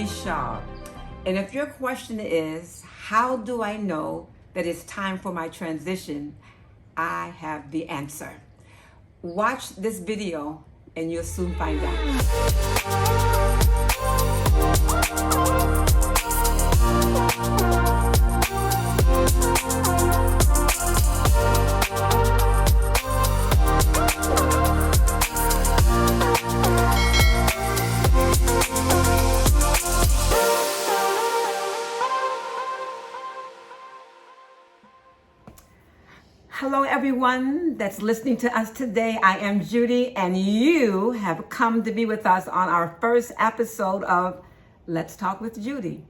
Judy Shaw. And if your question is, how do I know that it's time for my transition? I have the answer. Watch this video and you'll soon find out. Hello everyone that's listening to us today. I am Judy and you have come to be with us on our first episode of Let's Talk with Judy.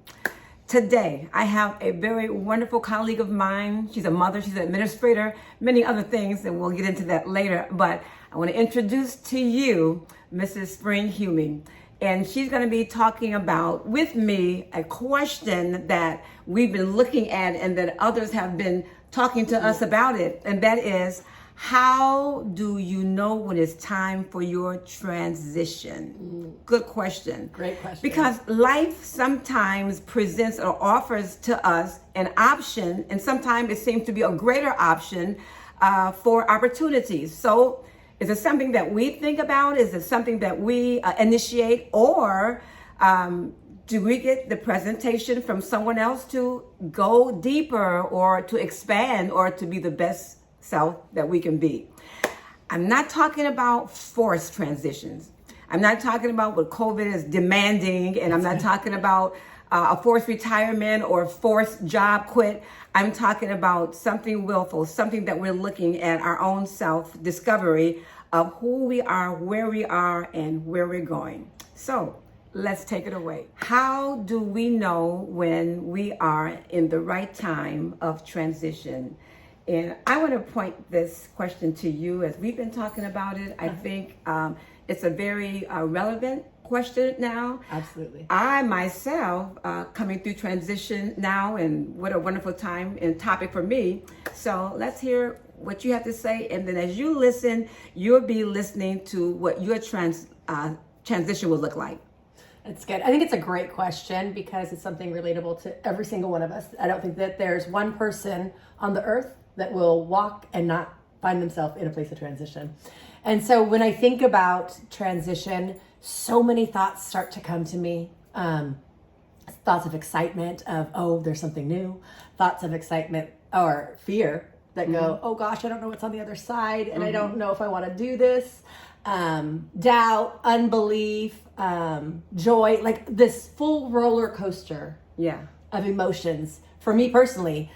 Today I have a very wonderful colleague of mine. She's a mother, she's an administrator, many other things, and we'll get into that later. But I want to introduce to you Mrs. Spring Hume. And she's going to be talking about, with me, a question that we've been looking at and that others have been talking to us about it. And that is, how do you know when it's time for your transition? Good question. Great question. Because life sometimes presents or offers to us an option, and sometimes it seems to be a greater option for opportunities. So is it something that we think about? Is it something that we initiate? Or do we get the presentation from someone else to go deeper or to expand or to be the best self that we can be? I'm not talking about forced transitions. I'm not talking about what COVID is demanding, and I'm not talking about a forced retirement or a forced job quit. I'm talking about something willful, something that we're looking at our own self-discovery of who we are, where we are, and where we're going. So let's take it away. How do we know when we are in the right time of transition? And I want to point this question to you as we've been talking about it. I think it's a very relevant question now. Absolutely. I myself coming through transition now, and what a wonderful time and topic for me. So let's hear what you have to say, and then as you listen, you'll be listening to what your transition will look like. It's good. I think it's a great question because it's something relatable to every single one of us. I don't think that there's one person on the earth that will walk and not find themselves in a place of transition. And so when I think about transition, so many thoughts start to come to me. Thoughts of excitement of, oh, there's something new. Thoughts of excitement or fear that go, oh gosh, I don't know what's on the other side, and I don't know if I want to do this. Doubt, unbelief, joy, like this full roller coaster of emotions. For me personally,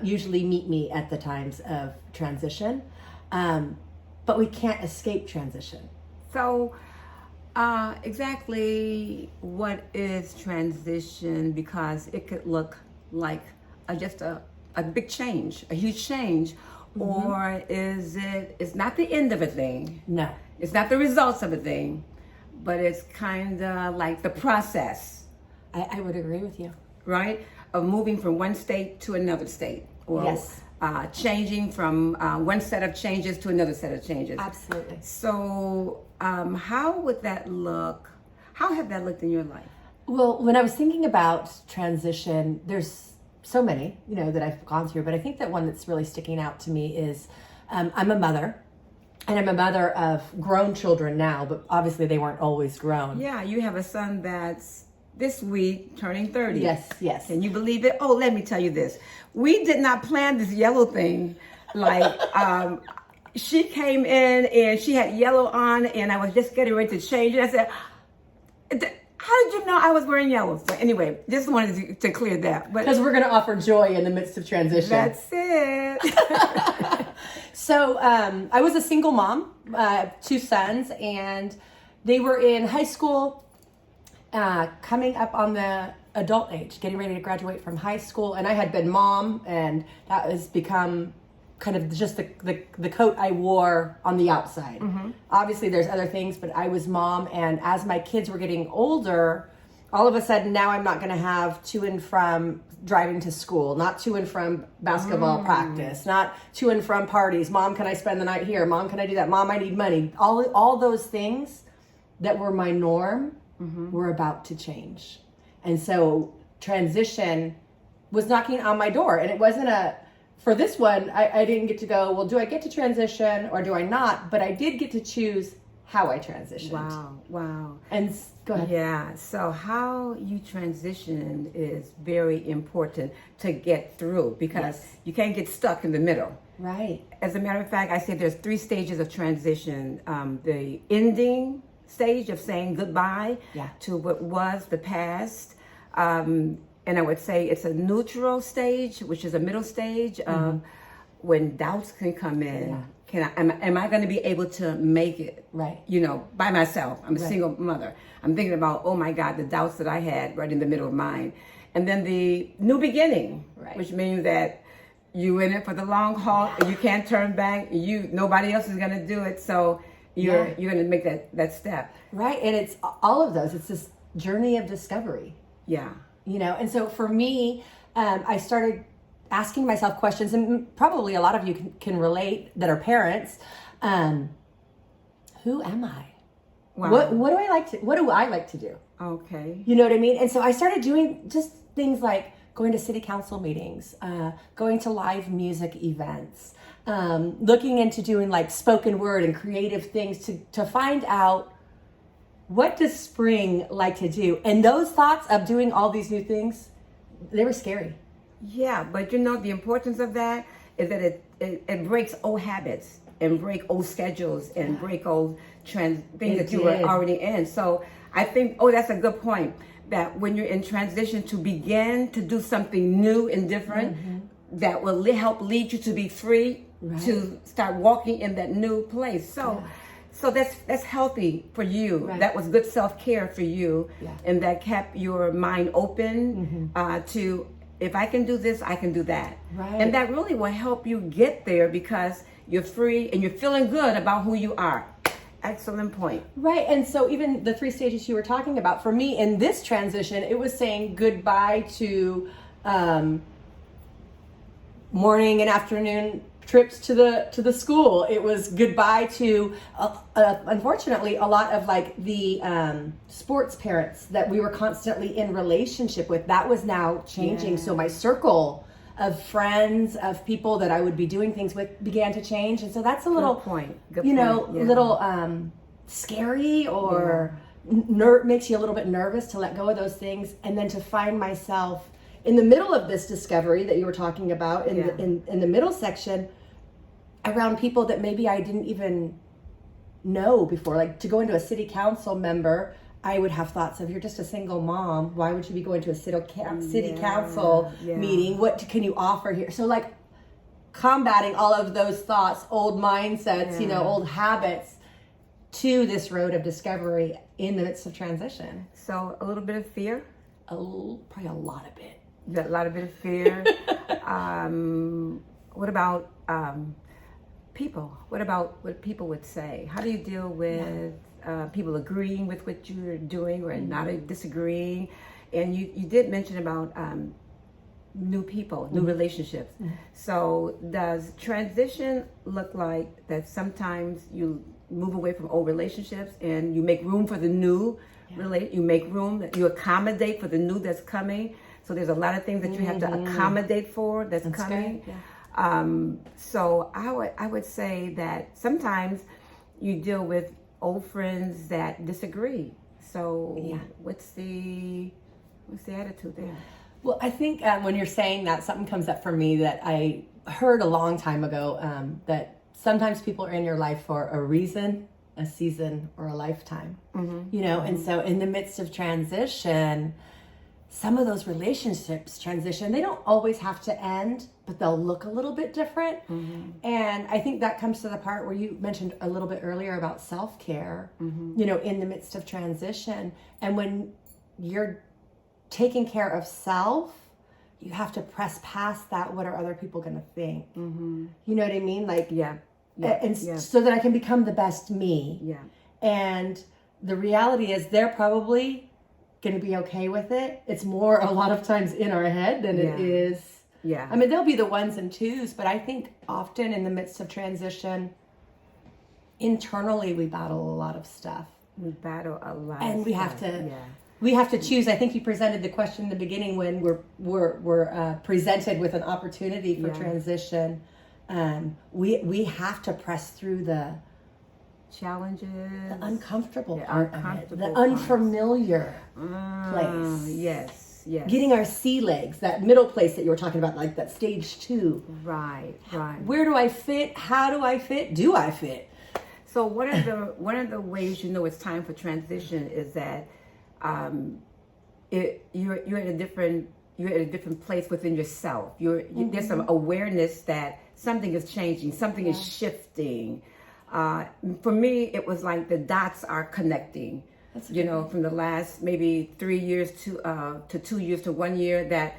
usually meet me at the times of transition, but we can't escape transition. So exactly what is transition? Because it could look like just a big change, a huge change, or it's not the end of a thing. No. It's not the results of a thing, but it's kind of like the process. I would agree with you. Right? Of moving from one state to another state. Or yes. Changing from one set of changes to another set of changes. Absolutely. So how would that look? How have that looked in your life? Well, when I was thinking about transition, there's so many, that I've gone through, but I think that one that's really sticking out to me is I'm a mother. And I'm a mother of grown children now, but obviously they weren't always grown. Yeah, you have a son that's this week turning 30. Yes. Can you believe it? Oh, let me tell you this. We did not plan this yellow thing. Like, she came in and she had yellow on, and I was just getting ready to change it. I said, how did you know I was wearing yellow? So anyway, just wanted to clear that. Because we're going to offer joy in the midst of transition. That's it. So I was a single mom, 2 sons, and they were in high school, coming up on the adult age, getting ready to graduate from high school. And I had been mom, and that has become kind of just the coat I wore on the outside. Obviously there's other things, but I was mom. And as my kids were getting older, all of a sudden now I'm not going to have to and from driving to school, not to and from basketball practice, not to and from parties. Mom, can I spend the night here? Mom, can I do that? Mom, I need money. All those things that were my norm were about to change. And so transition was knocking on my door, and it wasn't for this one, I didn't get to go, well, do I get to transition or do I not? But I did get to choose how I transitioned. Wow. And go ahead. Yeah, so how you transition is very important to get through, because you can't get stuck in the middle. Right. As a matter of fact, I say there's 3 stages of transition. The ending stage of saying goodbye to what was the past. And I would say it's a neutral stage, which is a middle stage of when doubts can come in. Am I going to be able to make it? Right. By myself. I'm a single mother. I'm thinking about, oh my God, the doubts that I had right in the middle of mine. And then the new beginning, which means that you in it for the long haul. You can't turn back. Nobody else is going to do it. So you're going to make that step. Right. And it's all of those. It's this journey of discovery. Yeah. And so for me, I started asking myself questions, and probably a lot of you can relate that are parents. Who am I? Wow. What do I like to do? Okay. You know what I mean? And so I started doing just things like going to city council meetings, going to live music events, looking into doing like spoken word and creative things to find out, what does Spring like to do? And those thoughts of doing all these new things, they were scary. Yeah, but the importance of that is that it breaks old habits and break old schedules and break old things that you were already in. So I think, that's a good point, that when you're in transition, to begin to do something new and different that will help lead you to be free, to start walking in that new place. So that's healthy for you. That was good self-care for you, and that kept your mind open to, if I can do this, I can do that. And that really will help you get there, because you're free and you're feeling good about who you are. Excellent point. Right. And so even the 3 stages you were talking about, for me in this transition, it was saying goodbye to morning and afternoon trips to the school. It was goodbye to unfortunately a lot of like the sports parents that we were constantly in relationship with. That was now changing. So my circle of friends, of people that I would be doing things with, began to change. And so that's a little little scary, or makes you a little bit nervous to let go of those things, and then to find myself in the middle of this discovery that you were talking about in the middle section, around people that maybe I didn't even know before. Like, to go into a city council member, I would have thoughts of, you're just a single mom. Why would you be going to a city council meeting? What can you offer here? So like combating all of those thoughts, old mindsets, old habits, to this road of discovery in the midst of transition. So a little bit of fear? Probably a lot of it. A lot of bit of fear. What about people? What about what people would say? How do you deal with people agreeing with what you're doing, or not disagreeing? And you did mention about new people, new relationships. So does transition look like that sometimes you move away from old relationships and you make room for the new? You make room, you accommodate for the new that's coming. So there's a lot of things that you have to accommodate for that's coming. So I would say that sometimes you deal with old friends that disagree. So what's the attitude there? Well, I think when you're saying that, something comes up for me that I heard a long time ago, that sometimes people are in your life for a reason, a season, or a lifetime. And so in the midst of transition, some of those relationships transition. They don't always have to end, but they'll look a little bit different. And I think that comes to the part where you mentioned a little bit earlier about self-care, in the midst of transition. And when you're taking care of self, you have to press past that. What are other people going to think? You know what I mean? Like, so that I can become the best me. And the reality is, they're probably going to be okay with it. It's more a lot of times in our head than it is. I mean, there'll be the ones and twos, but I think often in the midst of transition, internally we battle a lot of stuff. We battle a lot. And we have to We have to choose. I think you presented the question in the beginning when we're presented with an opportunity for transition. We have to press through the challenges, the uncomfortable the part uncomfortable of it, the parts. unfamiliar place. Yes, yes. Getting our sea legs, that middle place that you were talking about, like that stage 2. Right. Where do I fit? How do I fit? Do I fit? So one of the ways you know it's time for transition is that you're at a different place within yourself. There's some awareness that something is changing, something is shifting. For me, it was like the dots are connecting. From the last maybe 3 years to 2 years to 1 year that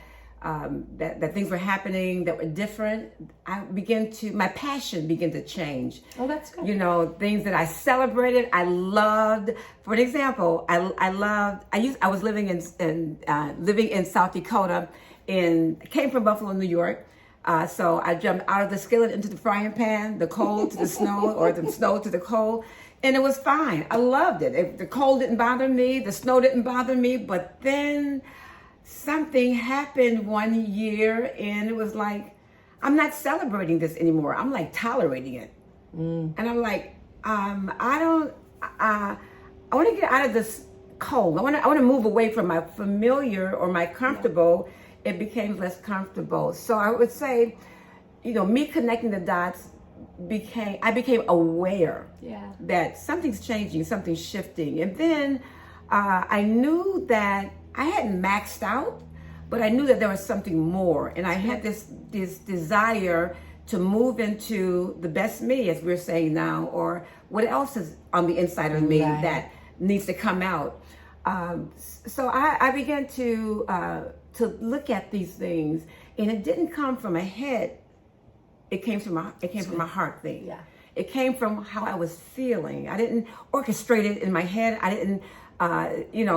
things were happening that were different. My passion began to change. Oh, that's good. Things that I celebrated, I loved. For an example, I was living in South Dakota, and came from Buffalo, New York. So I jumped out of the skillet into the frying pan, the cold to the snow, or the snow to the cold, and it was fine. I loved it. The cold didn't bother me, the snow didn't bother me, but then something happened one year, and it was like, I'm not celebrating this anymore. I'm like tolerating it. And I'm like, I want to get out of this cold. I want to move away from my familiar or my comfortable. It became less comfortable. So I would say, me connecting the dots I became aware that something's changing, something's shifting. And then I knew that I hadn't maxed out, but I knew that there was something more. And I had this desire to move into the best me, as we're saying now, or what else is on the inside of me that needs to come out. So I began to look at these things, and it didn't come from a head. It came from a heart thing. Yeah. It came from how I was feeling. I didn't orchestrate it in my head. I didn't,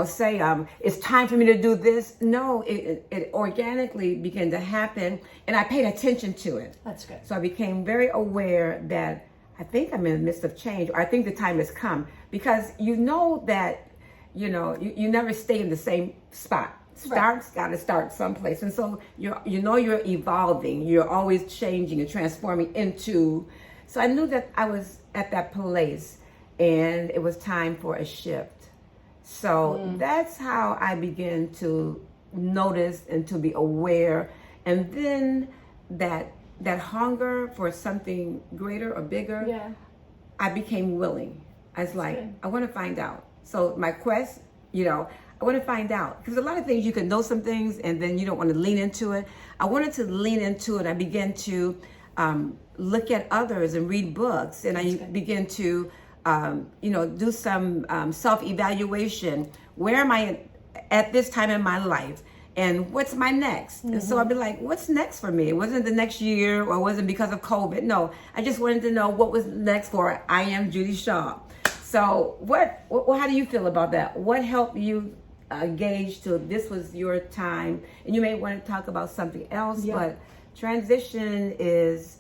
say it's time for me to do this. No, it organically began to happen, and I paid attention to it. That's good. So I became very aware that I think I'm in the midst of change, or I think the time has come, because that you never stay in the same spot. Got to start someplace, and so you're evolving. You're always changing and transforming into. So I knew that I was at that place, and it was time for a shift. So that's how I began to notice and to be aware, and then that hunger for something greater or bigger. Yeah. I became willing. I was like, I want to find out. So my quest, I want to find out, because a lot of things you can know some things and then you don't want to lean into it. I wanted to lean into it. I began to look at others and read books, and I began to do some self-evaluation. Where am I at this time in my life, and what's my next? And so I'd be like, what's next for me? It wasn't the next year, or it wasn't because of COVID. No, I just wanted to know what was next for I am Judy Shaw. So how do you feel about that? What helped you gauge to this was your time? And you may want to talk about something else, but transition is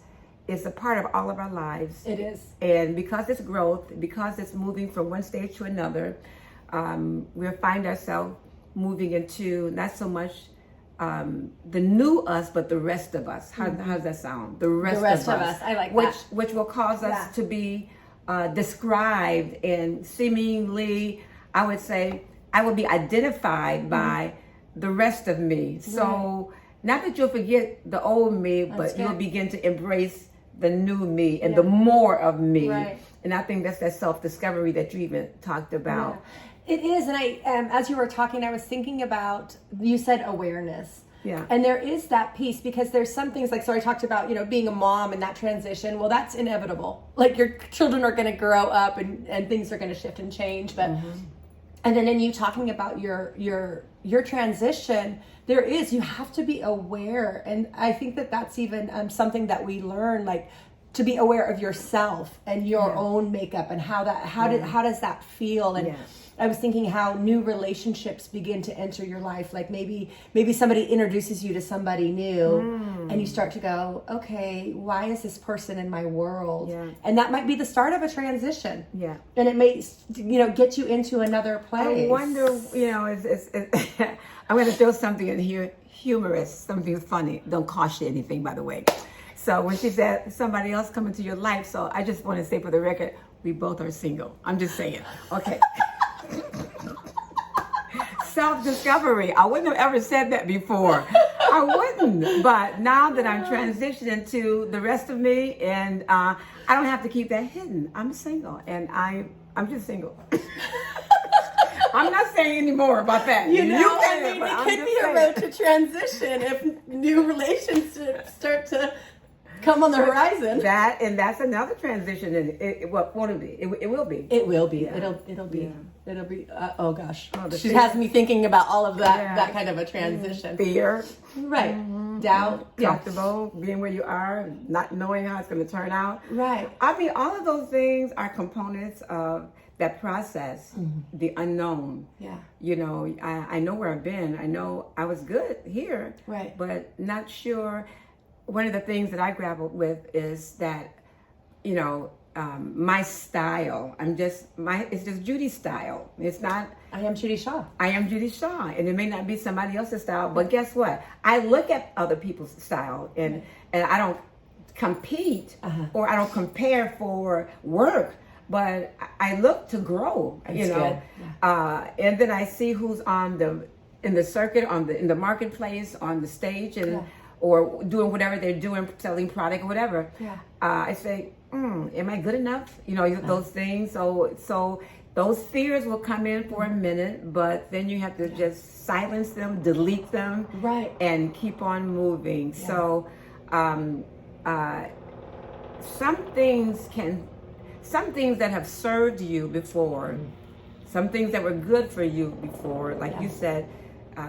a part of all of our lives. It is. And because it's growth, because it's moving from one stage to another, we'll find ourselves moving into not so much the new us, but the rest of us. How does that sound? The rest of us. I like that. Which will cause us to be described, and seemingly, I would say, I will be identified by the rest of me. So not that you'll forget the old me, but you'll begin to embrace the new me and the more of me. Right. And I think that's that self-discovery that you even talked about. Yeah. It is. And I, as you were talking, I was thinking about, you said awareness. Yeah. And there is that piece, because there's some things like, so I talked about, being a mom and that transition. Well, that's inevitable. Like, your children are going to grow up and things are going to shift and change. But, and then in you talking about your transition, you have to be aware. And I think that that's even something that we learn, like to be aware of yourself and your own makeup and how does that feel? And I was thinking how new relationships begin to enter your life. Like maybe somebody introduces you to somebody new and you start to go, okay, why is this person in my world? Yeah. And that might be the start of a transition. Yeah. And it may, get you into another place. I wonder, I'm going to throw something in here, humorous, something funny. Don't cost you anything, by the way. So when she said somebody else come into your life, so I just want to say for the record, we both are single. I'm just saying. Okay. Self-discovery. I wouldn't have ever said that before. I wouldn't. But now that I'm transitioning to the rest of me, and I don't have to keep that hidden. I'm single, and I'm just single. I'm not saying any more about that. It could be a road to transition if new relationships start to come on the horizon. That's another transition, and it won't be. It will be. It will be. Yeah. It'll be. Yeah. It'll be. Oh gosh, Oh, she has me thinking about all of that. That kind of a transition. Fear, right? Doubt, comfortable being where you are, not knowing how it's going to turn out. Right. I mean, all of those things are components of that process, the unknown. Yeah. I know where I've been. I know I was good here, right, but not sure. One of the things that I grappled with is that, my style. It's just Judy's style. It's not. I am Judy Shaw. I am Judy Shaw, and it may not be somebody else's style. But guess what? I look at other people's style, and I don't compete or I don't compare for work. But I look to grow, Good. Yeah. And then I see who's in the circuit, in the marketplace, on the stage, and or doing whatever they're doing, selling product or whatever. Yeah. I say, am I good enough? Those things. So those fears will come in for a minute, but then you have to just silence them, delete them, right, and keep on moving. Yeah. So some things that have served you before, some things that were good for you before, like you said,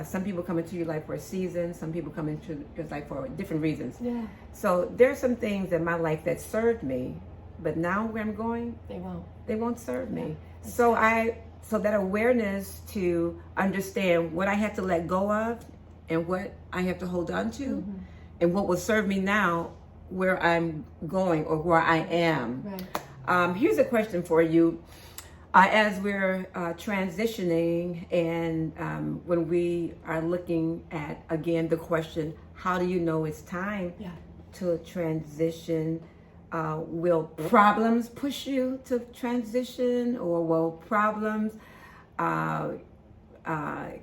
some people come into your life for a season, some people come into your life for different reasons. Yeah. So there's some things in my life that served me, but now where I'm going, they won't serve me. So that awareness to understand what I have to let go of and what I have to hold on to, and what will serve me now where I'm going or where I am. Right. Here's a question for you. As we're transitioning and when we are looking at, again, the question, how do you know it's time to transition? Will problems push you to transition, or will problems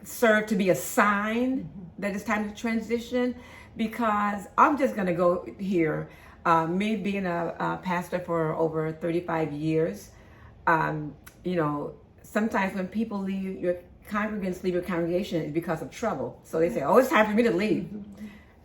serve to be a sign that it's time to transition? Because I'm just going to go here. Me being a pastor for over 35 years, sometimes when people leave, your congregants leave your congregation, it's because of trouble. So they say, "Oh, it's time for me to leave."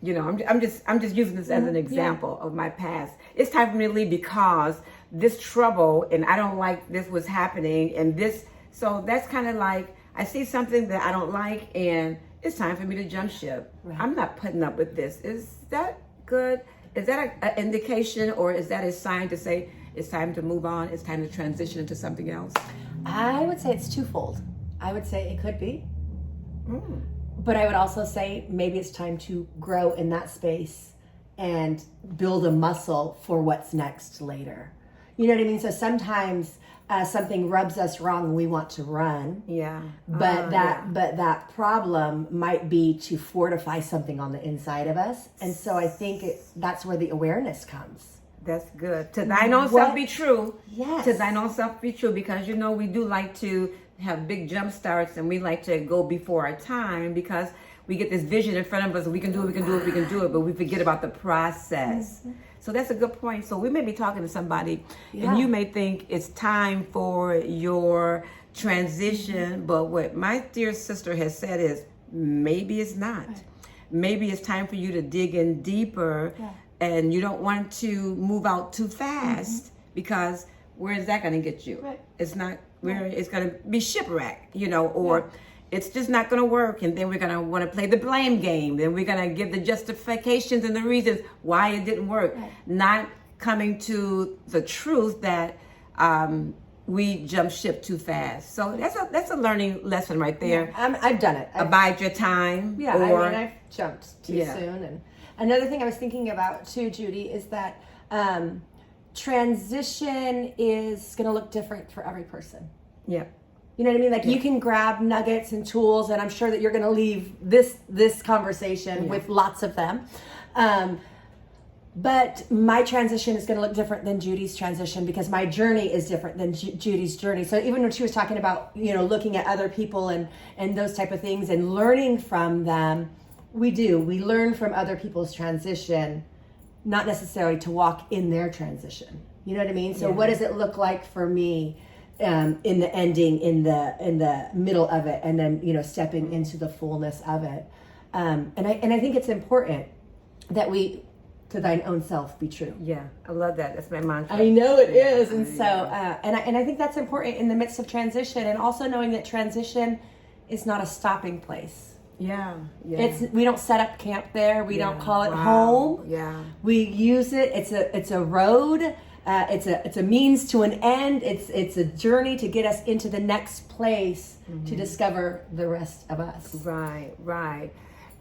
I'm just using this as an example of my past. It's time for me to leave because this trouble, and I don't like this was happening, and this. So that's kind of like I see something that I don't like, and it's time for me to jump ship. Right. I'm not putting up with this. Is that good? Is that an indication, or is that a sign to say it's time to move on? It's time to transition into something else? I would say it's twofold. I would say it could be. But I would also say maybe it's time to grow in that space and build a muscle for what's next later. You know what I mean? So sometimes something rubs us wrong and we want to run. Yeah. But that problem might be to fortify something on the inside of us. And so I think that's where the awareness comes. That's good. To thine own self be true. Yes. To thine own self be true, because we do like to have big jump starts, and we like to go before our time because we get this vision in front of us. We can do it, but we forget about the process. So that's a good point. So we may be talking to somebody, and you may think it's time for your transition, but what my dear sister has said is maybe it's not. Right. Maybe it's time for you to dig in deeper. Yeah. And you don't want to move out too fast because where is that going to get you? Right. It's not where it's going to be shipwrecked, or it's just not going to work. And then we're going to want to play the blame game. Then we're going to give the justifications and the reasons why it didn't work. Right. Not coming to the truth that we jump ship too fast. So that's a learning lesson right there. I've done it. Abide your time. Yeah, or, I've jumped too soon. And another thing I was thinking about too, Judy, is that transition is going to look different for every person. Yeah. You know what I mean? Like you can grab nuggets and tools, and I'm sure that you're going to leave this conversation with lots of them. But my transition is going to look different than Judy's transition because my journey is different than Judy's journey. So even when she was talking about, looking at other people and those type of things and learning from them, we learn from other people's transition, not necessarily to walk in their transition. You know what I mean? So what does it look like for me in the ending, in the middle of it, and then, stepping into the fullness of it. And I think it's important that we, to thine own self be true. Yeah, I love that. That's my mantra. I know it is. And so, and I think that's important in the midst of transition, and also knowing that transition is not a stopping place. Yeah. We don't set up camp there. We don't call it home. Yeah. We use it. It's a road. It's a means to an end. It's a journey to get us into the next place to discover the rest of us. Right.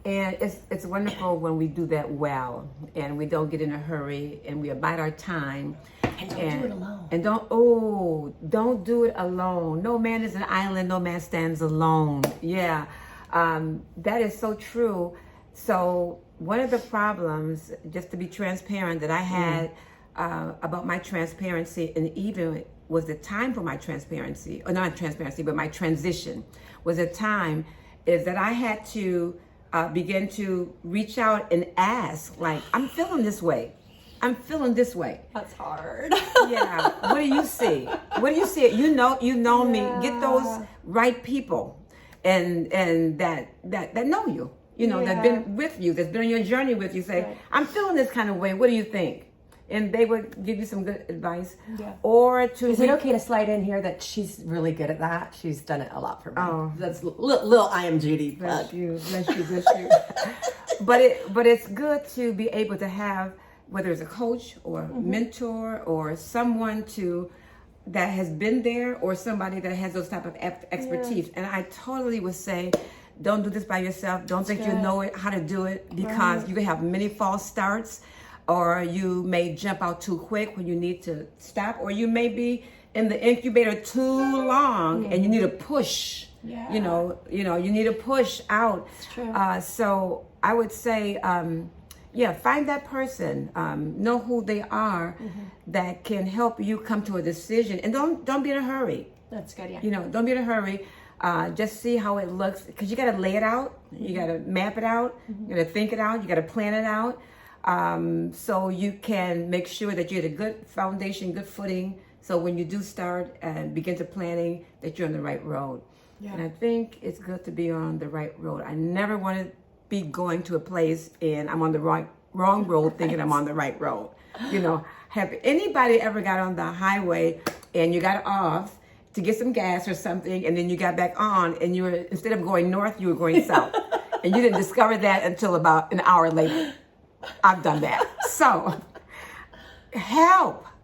And it's wonderful when we do that well, and we don't get in a hurry, and we abide our time. And don't do it alone. And don't do it alone. No man is an island. No man stands alone. Yeah. That is so true. So one of the problems, just to be transparent, that I had about my transparency, and even was the time for my transparency, or not transparency, but my transition, was a time is that I had to begin to reach out and ask, like, I'm feeling this way. That's hard. Yeah. What do you see? You know me. Get those right people. And that know you, that been with you, that's been on your journey with you. Say, I'm feeling this kind of way. What do you think? And they would give you some good advice. Yeah. Or is it okay to slide in here that she's really good at that? She's done it a lot for me. Oh, that's little I am Judy. Bless you. But it's good to be able to have, whether it's a coach or mentor or someone that has been there, or somebody that has those type of expertise. And I totally would say, don't do this by yourself. Don't think you know how to do it, because you can have many false starts, or you may jump out too quick when you need to stop, or you may be in the incubator too long and you need to push. Yeah. You need to push out. It's true. So I would say, find that person, know who they are, that can help you come to a decision, and don't be in a hurry. That's good. Yeah. Don't be in a hurry. Just see how it looks, because you got to lay it out, you got to map it out, you got to think it out, you got to plan it out, so you can make sure that you had a good foundation, good footing. So when you do start and begin to planning, that you're on the right road. Yeah. And I think it's good to be on the right road. I never want to be going to a place and I'm on the wrong road thinking I'm on the right road. Have anybody ever got on the highway and you got off to get some gas or something, and then you got back on, and you were, instead of going north, you were going south, and you didn't discover that until about an hour later? I've done that. So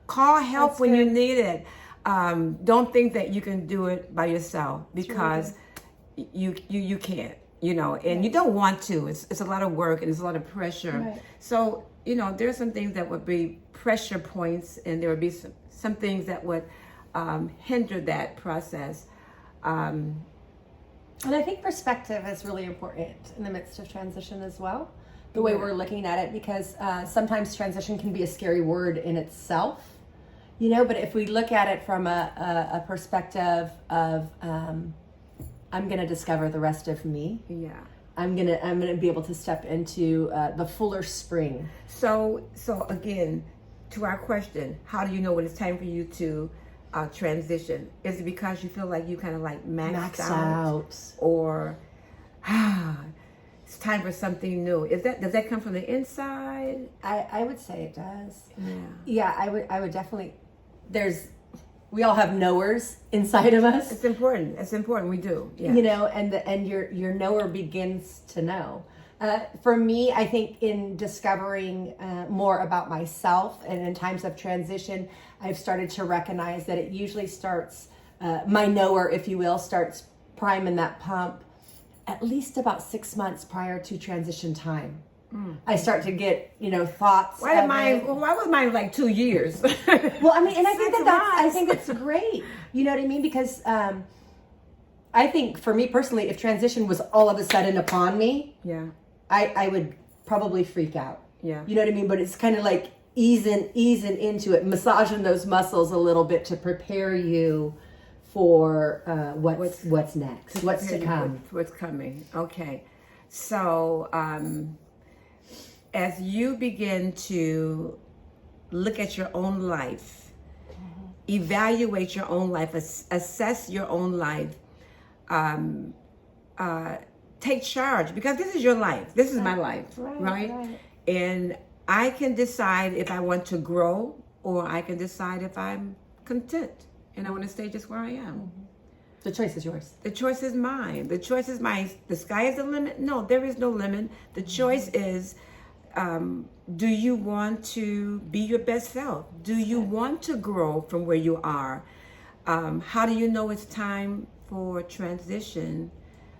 call help when you need it. Don't think that you can do it by yourself, because you can't. And you don't want to. It's a lot of work and it's a lot of pressure. Right. So, there are some things that would be pressure points, and there would be some things that would hinder that process. And I think perspective is really important in the midst of transition as well. The way we're looking at it, because sometimes transition can be a scary word in itself, but if we look at it from a perspective of, I'm going to discover the rest of me. Yeah. I'm going to be able to step into the fuller spring. So again, to our question, how do you know when it's time for you to transition? Is it because you feel like you kind of like maxed out? Or it's time for something new? Does that come from the inside? I would say it does. Yeah, I would definitely. We all have knowers inside of us. It's important. We do. Yeah. And your knower begins to know. For me, I think in discovering more about myself and in times of transition, I've started to recognize that it usually starts, my knower, if you will, starts priming that pump at least about 6 months prior to transition time. I start to get, thoughts. Why was mine like 2 years? Well, I mean, and I think 6 I think that's great. You know what I mean? Because I think for me personally, if transition was all of a sudden upon me, yeah, I would probably freak out. Yeah. You know what I mean? But it's kind of like easing into it, massaging those muscles a little bit to prepare you for what's next, what's to come. What's coming. Okay. So as you begin to look at your own life, evaluate your own life, assess your own life, take charge, because this is your life. This is my life, right? And I can decide if I want to grow, or I can decide if I'm content and I want to stay just where I am. The choice is yours. The choice is mine. The choice is mine. The sky is the limit? No, there is no limit. The choice is, do you want to be your best self? Do you want to grow from where you are? How do you know it's time for transition?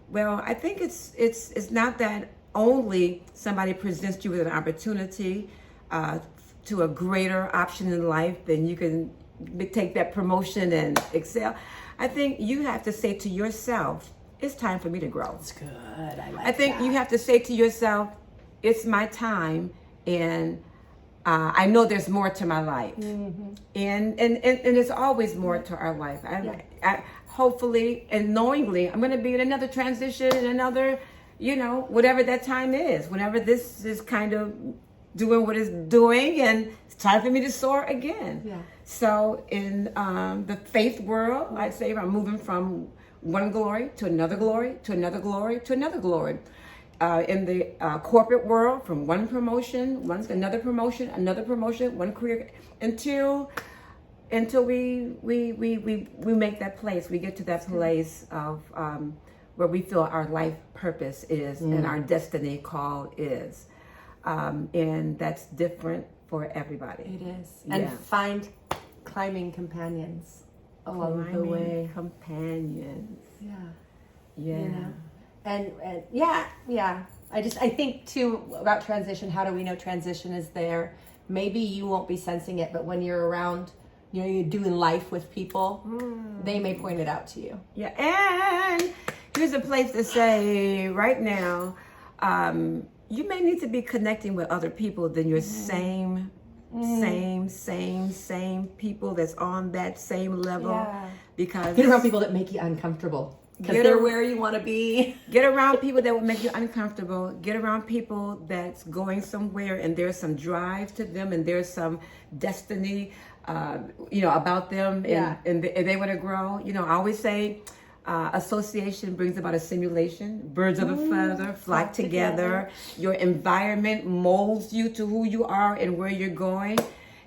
Well, I think it's not that only somebody presents you with an opportunity to a greater option in life, then you can take that promotion and excel. I think you have to say to yourself, it's time for me to grow. That's good. I think you have to say to yourself, it's my time, and I know there's more to my life. And there's always more to our life. I hopefully and knowingly, I'm going to be in another transition, in another, whatever that time is, whenever this is kind of doing what it's doing, and it's time for me to soar again. Yeah. So in the faith world, I'd say I'm moving from one glory to another glory, to another glory, to another glory. In the corporate world, from one promotion, another promotion, one career, until we make that place. We get to that place of where we feel our life purpose is and our destiny call is, and that's different for everybody. It is, and find climbing companions along the way. Companions. Yeah. And I think too about transition. How do we know transition is there? Maybe you won't be sensing it, but when you're around, you're doing life with people, they may point it out to you. Yeah, and here's a place to say right now, you may need to be connecting with other people than your same people that's on that same level. Because get around people that make you uncomfortable. Because they're where you want to be. Get around people that will make you uncomfortable. Get around people that's going somewhere and there's some drive to them and there's some destiny, about them, and they want to grow. I always say, association brings about a simulation. Birds of a feather flock together. Your environment molds you to who you are and where you're going.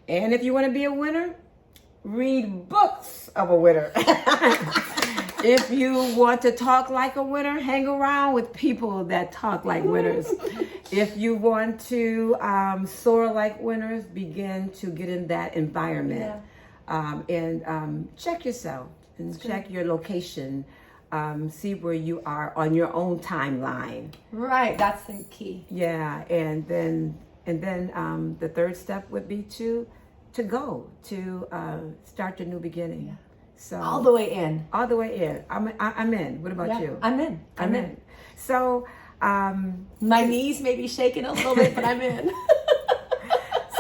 And if you want to be a winner, read books of a winner. If you want to talk like a winner, hang around with people that talk like winners. If you want to soar like winners, begin to get in that environment. And check yourself and check your location. See where you are on your own timeline. Right, that's the key. Yeah, and then the third step would be to go to start your new beginning. Yeah. So all the way in. All the way in. I'm in. What about you? I'm in. I'm in. So my knees may be shaking a little bit, but I'm in.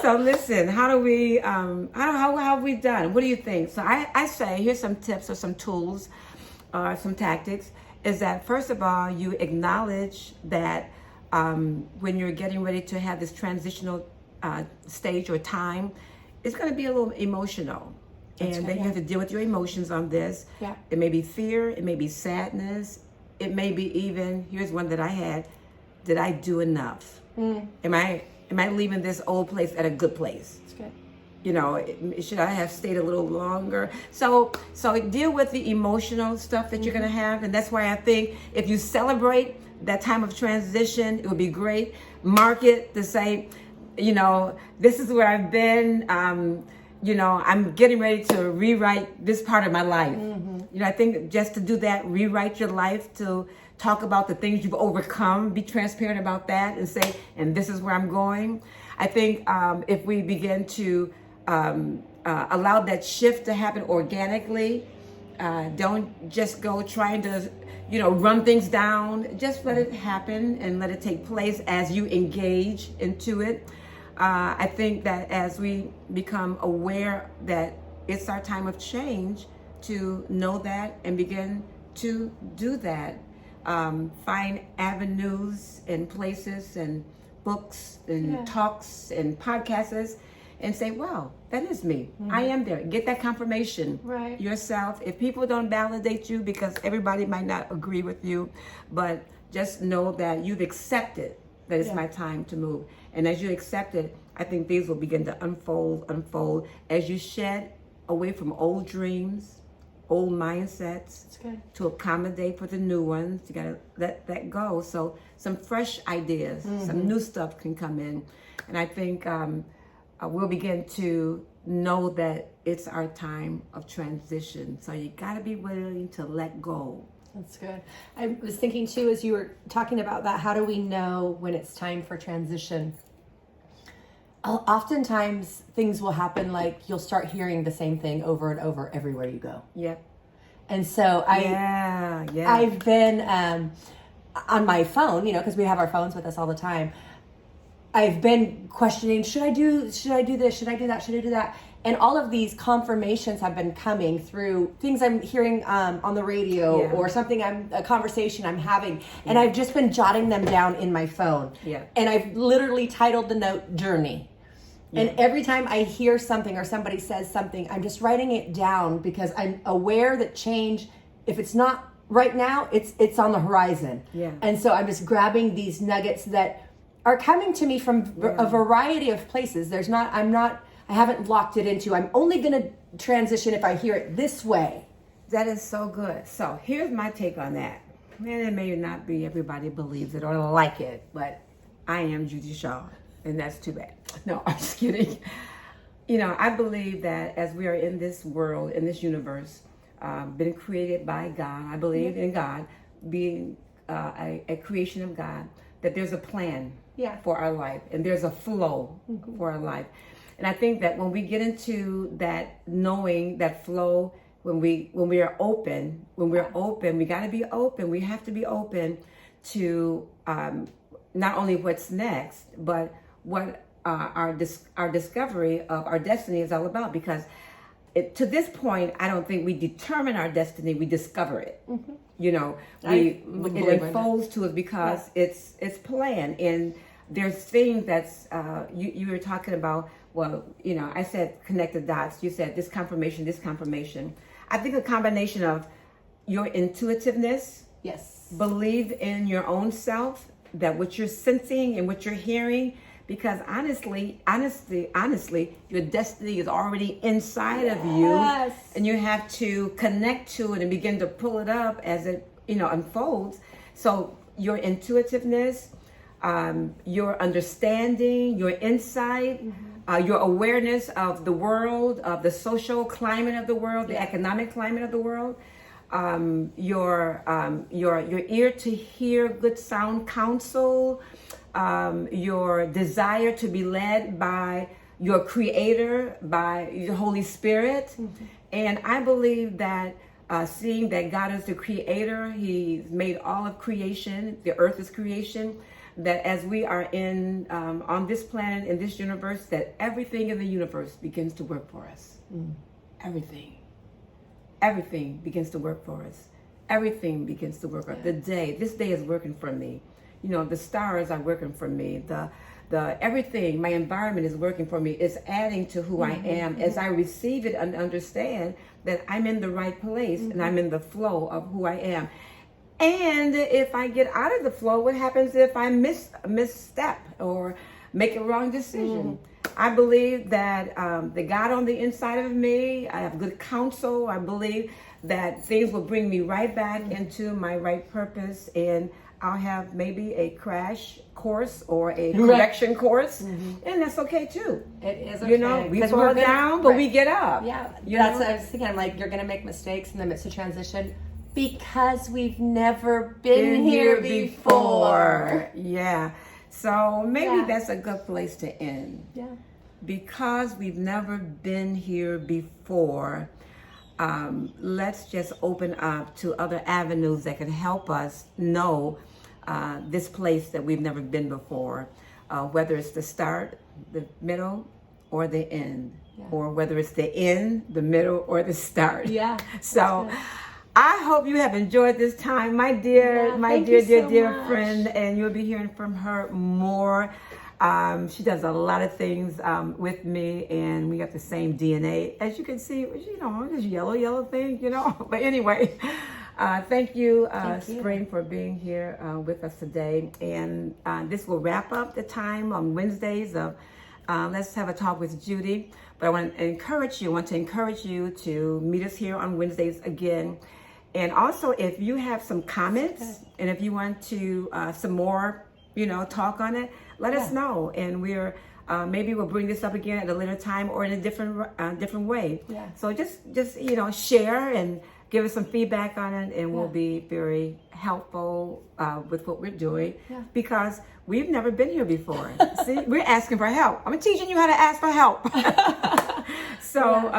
So listen, how have we done? What do you think? So I say, here's some tips or some tools or some tactics, is that first of all, you acknowledge that when you're getting ready to have this transitional stage or time, it's going to be a little emotional. And then you have to deal with your emotions on this. Yeah. It may be fear, it may be sadness, it may be even, here's one that I had, did I do enough? Am I leaving this old place at a good place? That's good. should I have stayed a little longer? So deal with the emotional stuff that you're going to have. And that's why I think if you celebrate that time of transition, it would be great. Mark it to say, this is where I've been. I'm getting ready to rewrite this part of my life. I think just to do that, rewrite your life, to talk about the things you've overcome, be transparent about that, and say, and this is where I'm going. I think if we begin to allow that shift to happen organically, don't just go trying to, run things down. Just let it happen and let it take place as you engage into it. I think that as we become aware that it's our time of change, to know that and begin to do that. Find avenues and places and books and talks and podcasts and say, wow, that is me. I am there. Get that confirmation yourself. If people don't validate you, because everybody might not agree with you, but just know that you've accepted that it's my time to move. And as you accept it, I think these will begin to unfold as you shed away from old dreams, old mindsets, to accommodate for the new ones. You gotta let that go. So some fresh ideas, some new stuff can come in. And I think we'll begin to know that it's our time of transition. So you gotta be willing to let go. That's good. I was thinking too, as you were talking about that, how do we know when it's time for transition? Oftentimes things will happen, like you'll start hearing the same thing over and over everywhere you go. Yep. And so I've been on my phone, because we have our phones with us all the time. I've been questioning, should I do this? Should I do that? Should I do that? And all of these confirmations have been coming through things I'm hearing on the radio or a conversation I'm having. And I've just been jotting them down in my phone. Yeah. And I've literally titled the note Journey. Yeah. And every time I hear something or somebody says something, I'm just writing it down, because I'm aware that change, if it's not right now, it's on the horizon. Yeah. And so I'm just grabbing these nuggets that are coming to me from a variety of places. I haven't locked it into, I'm only going to transition if I hear it this way. That is so good. So here's my take on that. And it may not be everybody believes it or like it, but I am Judy Shaw, and that's too bad. No, I'm just kidding. I believe that as we are in this world, in this universe, been created by God, I believe in God, being a creation of God, that there's a plan for our life, and there's a flow for our life. And I think that when we get into that knowing, that flow, when we are open, we got to be open. We have to be open to not only what's next, but what our discovery of our destiny is all about. Because to this point, I don't think we determine our destiny; we discover it. It unfolds to us because it's planned. And there's things that's you were talking about. Well, I said connect the dots. You said this confirmation. I think a combination of your intuitiveness. Yes. Believe in your own self, that what you're sensing and what you're hearing, because honestly, your destiny is already inside of you, and you have to connect to it and begin to pull it up as it, unfolds. So your intuitiveness, your understanding, your insight, your awareness of the world, of the social climate of the world, the economic climate of the world, your ear to hear good sound counsel, your desire to be led by your Creator, by your Holy Spirit. And I believe that seeing that God is the Creator, He's made all of creation, the earth is creation, that as we are in on this planet, in this universe, that everything in the universe begins to work for us. Everything begins to work for us. Everything begins to work. This day is working for me. The stars are working for me. The everything, my environment is working for me. It's adding to who I am as I receive it and understand that I'm in the right place and I'm in the flow of who I am. And if I get out of the flow, what happens if I misstep or make a wrong decision? I believe that the God on the inside of me, I have good counsel. I believe that things will bring me right back into my right purpose, and I'll have maybe a crash course or a correction course, and that's okay too. It is okay. You know, we 'Cause fall we're gonna- down, but we get up. Yeah, You that's know? what I was thinking. I'm like, you're gonna make mistakes in the midst of transition because we've never been here before. Yeah. So maybe Yeah. that's a good place to end. Yeah. Because we've never been here before, let's just open up to other avenues that can help us know this place that we've never been before, whether it's the start, the middle, or the end, or whether it's the end, the middle, or the start. Yeah. So I hope you have enjoyed this time, my dear, Yeah, my thank dear, you dear, so dear much. friend, and you'll be hearing from her more. She does a lot of things with me, and we got the same DNA. As you can see, you know, this yellow thing, you know. But anyway, thank you, Spring, for being here with us today. And this will wrap up the time on Wednesdays of Let's Have a Talk with Judy. But I want to encourage you to meet us here on Wednesdays again. And also, if you have some comments and if you want to some more, you know, talk on it, let us know. And we're maybe we'll bring this up again at a later time or in a different way. Yeah. So just you know, share and give us some feedback on it, and we'll be very helpful with what we're doing because we've never been here before. See, we're asking for help. I'm teaching you how to ask for help. So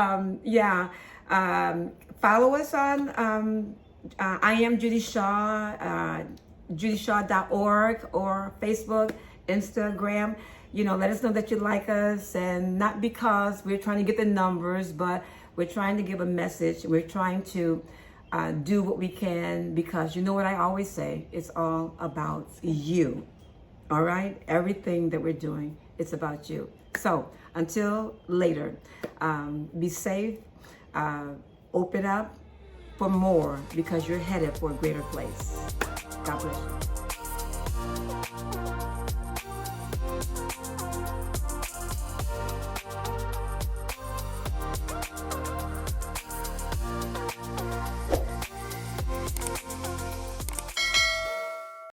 follow us on I am Judy Shaw, judyshaw.org, or Facebook, Instagram. You know, let us know that you like us, and not because we're trying to get the numbers, but we're trying to give a message. We're trying to do what we can, because you know what I always say, it's all about you. All right? Everything that we're doing, it's about you. So until later, be safe, open up for more, because you're headed for a greater place. God bless you.